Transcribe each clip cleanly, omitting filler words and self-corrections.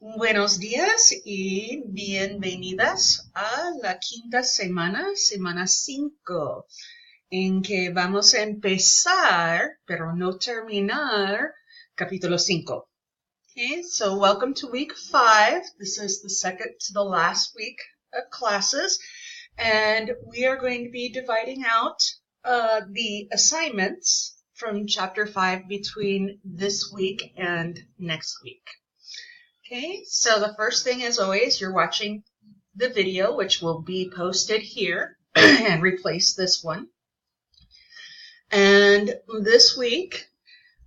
Buenos días y bienvenidas a la quinta semana, semana 5, en que vamos a empezar, pero no terminar, capítulo 5. Okay, so welcome to week 5. This is the second to the last week of classes, and we are going to be dividing out the assignments from chapter 5 between this week and next week. Okay, so the first thing, as always, you're watching the video, which will be posted here and replace this one. And this week,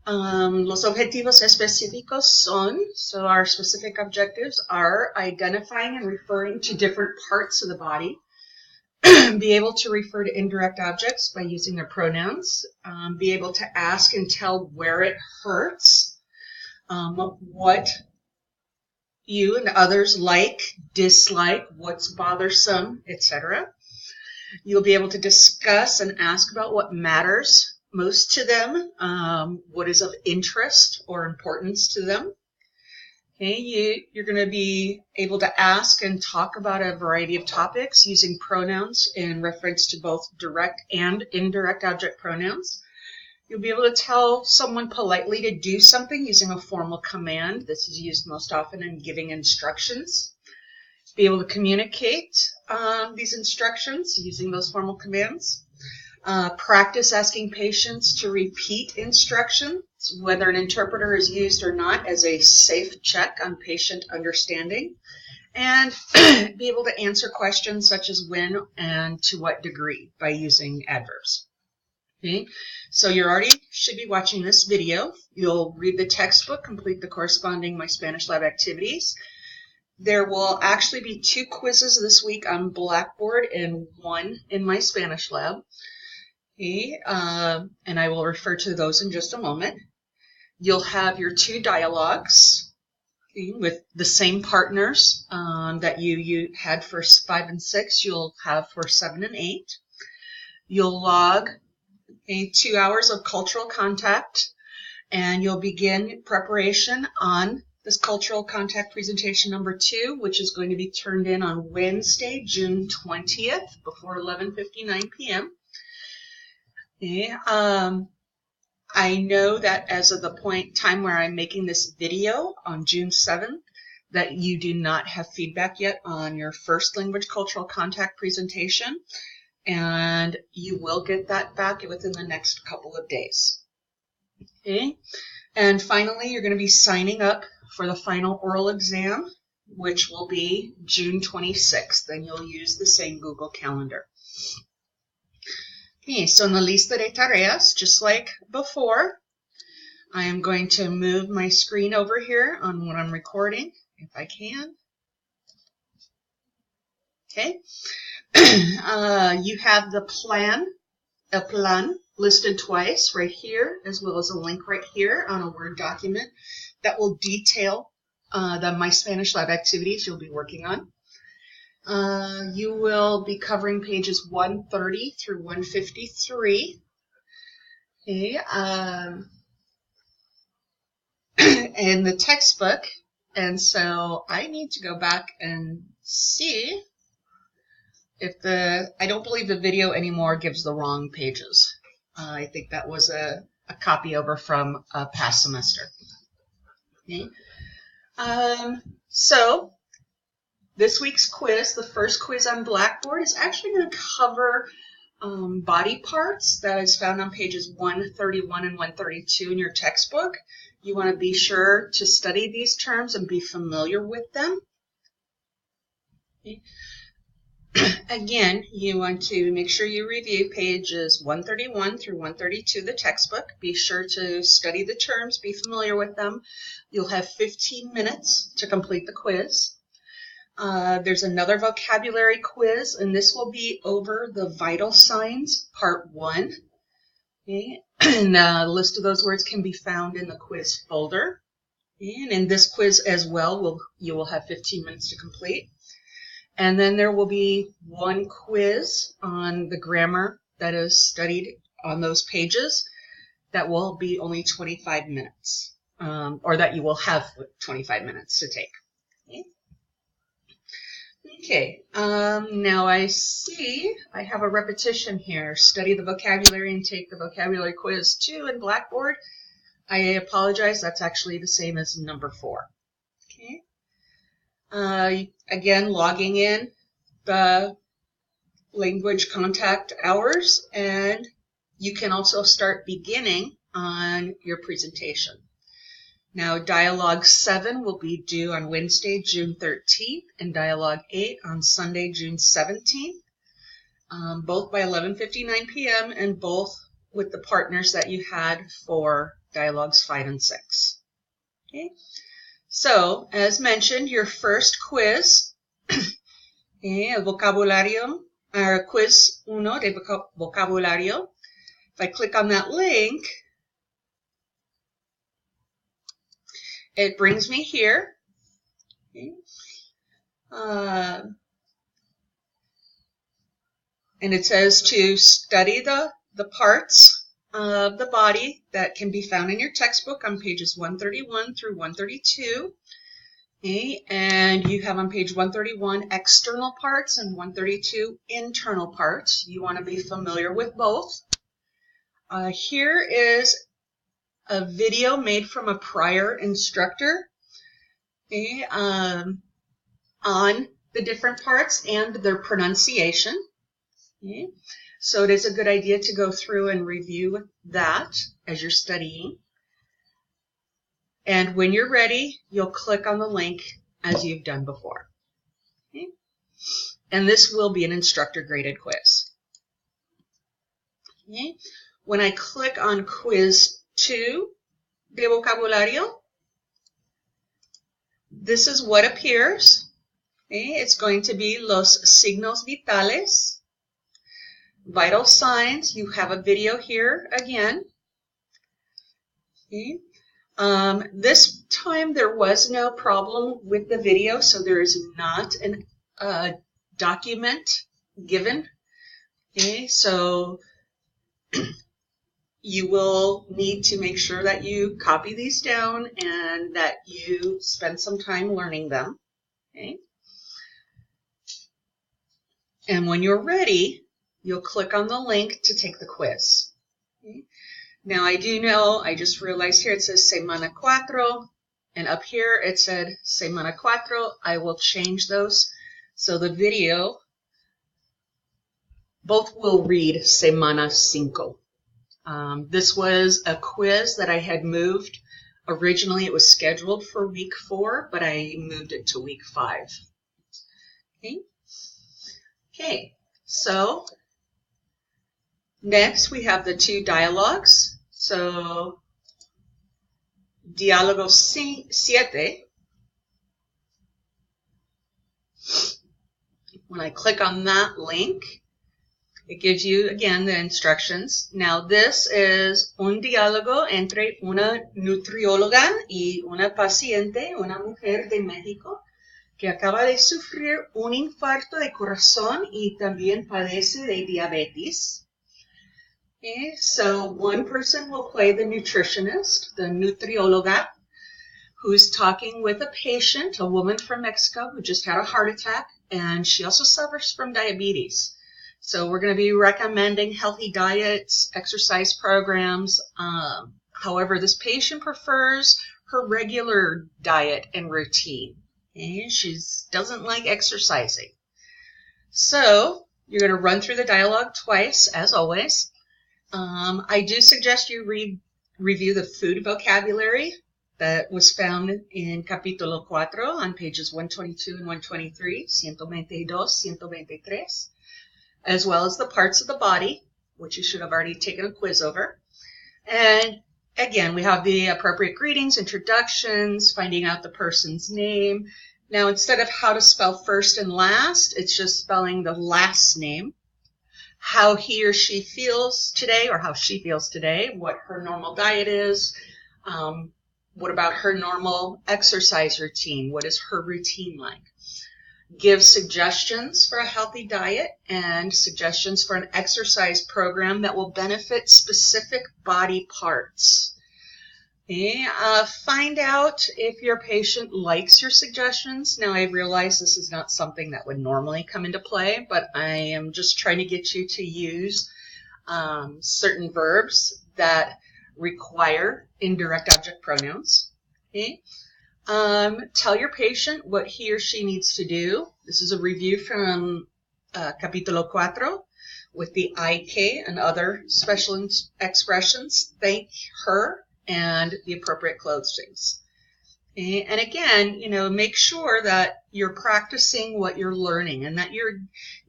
los objetivos específicos son, so our specific objectives are identifying and referring to different parts of the body, be able to refer to indirect objects by using their pronouns, be able to ask and tell where it hurts, what you and others like, dislike, what's bothersome, etc. You'll be able to discuss and ask about what matters most to them, what is of interest or importance to them. Okay, you're going to be able to ask and talk about a variety of topics using pronouns in reference to both direct and indirect object pronouns. You'll be able to tell someone politely to do something using a formal command. This is used most often in giving instructions. Be able to communicate these instructions using those formal commands. Practice asking patients to repeat instructions, whether an interpreter is used or not, as a safe check on patient understanding. And be able to answer questions such as when and to what degree by using adverbs. Okay, so you already should be watching this video. You'll read the textbook, complete the corresponding My Spanish Lab activities. There will actually be 2 quizzes this week on Blackboard and 1 in My Spanish Lab. Okay, and I will refer to those in just a moment. You'll have your 2 dialogues, okay, with the same partners that you had for 5 and 6. You'll have for 7 and 8. You'll log 2 hours of cultural contact, and you'll begin preparation on this cultural contact presentation number 2, which is going to be turned in on Wednesday, June 20th, before 11:59 p.m. Okay, I know that as of the time where I'm making this video on June 7th, that you do not have feedback yet on your first language cultural contact presentation. And you will get that back within the next couple of days. Okay, and finally, you're going to be signing up for the final oral exam, which will be June 26th, and you'll use the same Google Calendar. Okay, so in the lista de tareas, just like before, I am going to move my screen over here on what I'm recording, if I can. Okay. You have the plan listed twice right here, as well as a link right here on a Word document that will detail the My Spanish Lab activities you'll be working on. You will be covering pages 130 through 153. Okay, in the textbook, and so I need to go back and see if I don't believe the video anymore gives the wrong pages. I think that was a copy over from a past semester. Okay. So this week's quiz, the first quiz on Blackboard, is actually going to cover body parts. That is found on pages 131 and 132 in your textbook. You want to be sure to study these terms and be familiar with them. Okay. Again, you want to make sure you review pages 131 through 132 of the textbook. Be sure to study the terms, be familiar with them. You'll have 15 minutes to complete the quiz. There's another vocabulary quiz, and this will be over the vital signs, part 1. Okay. And a list of those words can be found in the quiz folder. And in this quiz as well, you will have 15 minutes to complete. And then there will be 1 quiz on the grammar that is studied on those pages that will be only 25 minutes, or that you will have 25 minutes to take. Okay, now I see I have a repetition here. Study the vocabulary and take the vocabulary quiz 2 in Blackboard. I apologize, that's actually the same as number 4. Okay. Again, logging in the language contact hours, and you can also start beginning on your presentation. Now, Dialogue 7 will be due on Wednesday, June 13th, and Dialogue 8 on Sunday, June 17th, both by 11:59 p.m., and both with the partners that you had for Dialogues 5 and 6. Okay. So, as mentioned, your first quiz, el vocabulario, quiz 1 de vocabulario. If I click on that link, it brings me here. Okay. And it says to study the parts of the body that can be found in your textbook on pages 131 through 132. Okay. And you have on page 131 external parts and 132 internal parts. You want to be familiar with both. Here is a video made from a prior instructor, okay, on the different parts and their pronunciation. Okay. So it is a good idea to go through and review that as you're studying. And when you're ready, you'll click on the link as you've done before. Okay. And this will be an instructor-graded quiz. Okay. When I click on quiz 2 de vocabulario, this is what appears. Okay. It's going to be los signos vitales, vital signs. You have a video here again. Okay. This time there was no problem with the video, so there is not a document given. Okay. So you will need to make sure that you copy these down and that you spend some time learning them. Okay. And when you're ready, you'll click on the link to take the quiz. Okay. Now I do know, I just realized here it says semana 4, and up here it said semana 4. I will change those so the video, both will read semana 5. This was a quiz that I had moved. Originally it was scheduled for week 4, but I moved it to week 5. Okay. Okay, so next we have the 2 dialogues. So, Diálogo 7. When I click on that link, it gives you, again, the instructions. Now, this is un diálogo entre una nutrióloga y una paciente, una mujer de México, que acaba de sufrir un infarto de corazón y también padece de diabetes. Okay, so one person will play the nutritionist, the nutrióloga, who's talking with a patient, a woman from Mexico who just had a heart attack, and she also suffers from diabetes. So we're going to be recommending healthy diets, exercise programs. However, this patient prefers her regular diet and routine. Okay? She doesn't like exercising. So you're going to run through the dialogue twice, as always. I do suggest you review the food vocabulary that was found in Capítulo 4 on pages 122 and 123, 122, 123, as well as the parts of the body, which you should have already taken a quiz over. And again, we have the appropriate greetings, introductions, finding out the person's name. Now, instead of how to spell first and last, it's just spelling the last name. How he or she feels today, or how she feels today, what her normal diet is, what about her normal exercise routine, what is her routine like. Give suggestions for a healthy diet and suggestions for an exercise program that will benefit specific body parts. Okay, find out if your patient likes your suggestions. Now, I realize this is not something that would normally come into play, but I am just trying to get you to use certain verbs that require indirect object pronouns. Okay? Tell your patient what he or she needs to do. This is a review from Capítulo 4 with the I-K and other special expressions. Thank her and the appropriate clothings. Okay? And again, make sure that you're practicing what you're learning and that you're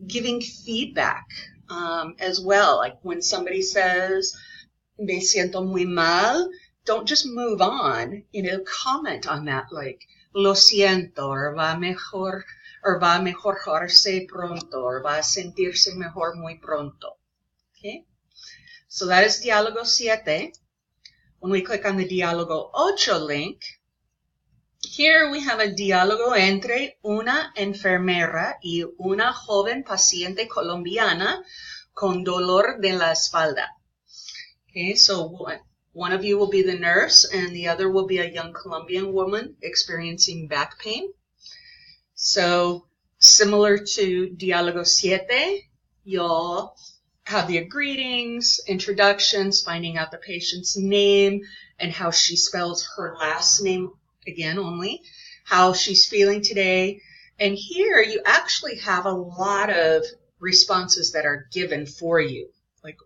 giving feedback as well. Like when somebody says, me siento muy mal, don't just move on, comment on that, like, lo siento, or va a mejorarse pronto, or va a sentirse mejor muy pronto. Okay? So that is Diálogo 7. When we click on the Diálogo 8 link, here we have a diálogo entre una enfermera y una joven paciente colombiana con dolor de la espalda. Okay, so one of you will be the nurse and the other will be a young Colombian woman experiencing back pain. So similar to Diálogo 7, you'll have your greetings, introductions, finding out the patient's name and how she spells her last name, again only, how she's feeling today. And here you actually have a lot of responses that are given for you. Like,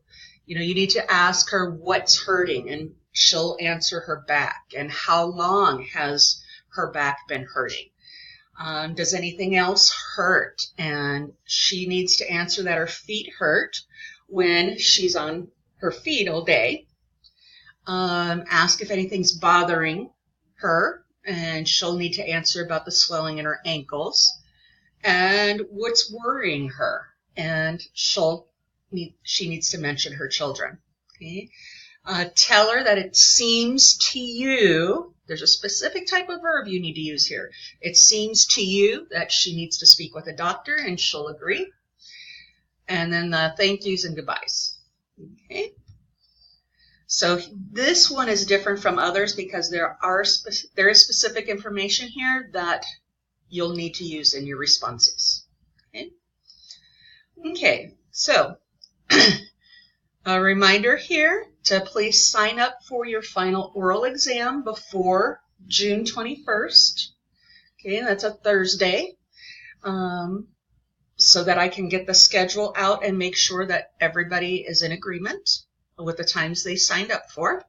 you need to ask her what's hurting and she'll answer her back. And how long has her back been hurting? Does anything else hurt? And she needs to answer that her feet hurt when she's on her feet all day. Ask if anything's bothering her, and she'll need to answer about the swelling in her ankles. And what's worrying her, and she needs to mention her children. Okay? Tell her that it seems to you, there's a specific type of verb you need to use here. It seems to you that she needs to speak with a doctor, and she'll agree. And then the thank yous and goodbyes. Okay? So this one is different from others because there is specific information here that you'll need to use in your responses. Okay, so a reminder here to please sign up for your final oral exam before June 21st. Okay, that's a Thursday. So that I can get the schedule out and make sure that everybody is in agreement with the times they signed up for.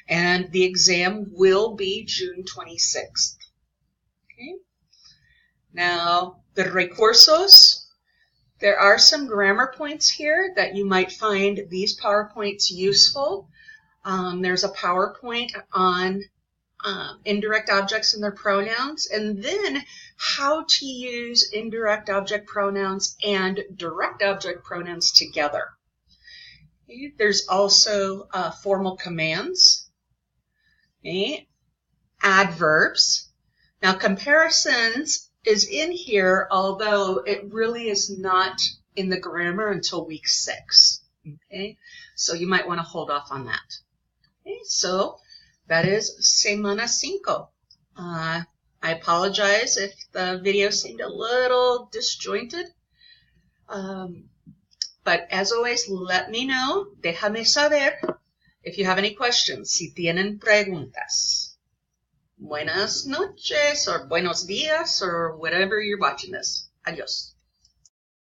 And the exam will be June 26th. Okay. Now, the recursos, there are some grammar points here that you might find these PowerPoints useful. There's a PowerPoint on indirect objects and their pronouns, and then how to use indirect object pronouns and direct object pronouns together. Okay. There's also formal commands, okay. Adverbs. Now, comparisons is in here, although it really is not in the grammar until week 6. Okay, so you might want to hold off on that. Okay, so that is semana 5. I apologize if the video seemed a little disjointed. But as always, let me know. Déjame saber if you have any questions. Si tienen preguntas. Buenas noches or buenos días or whatever you're watching this. Adiós.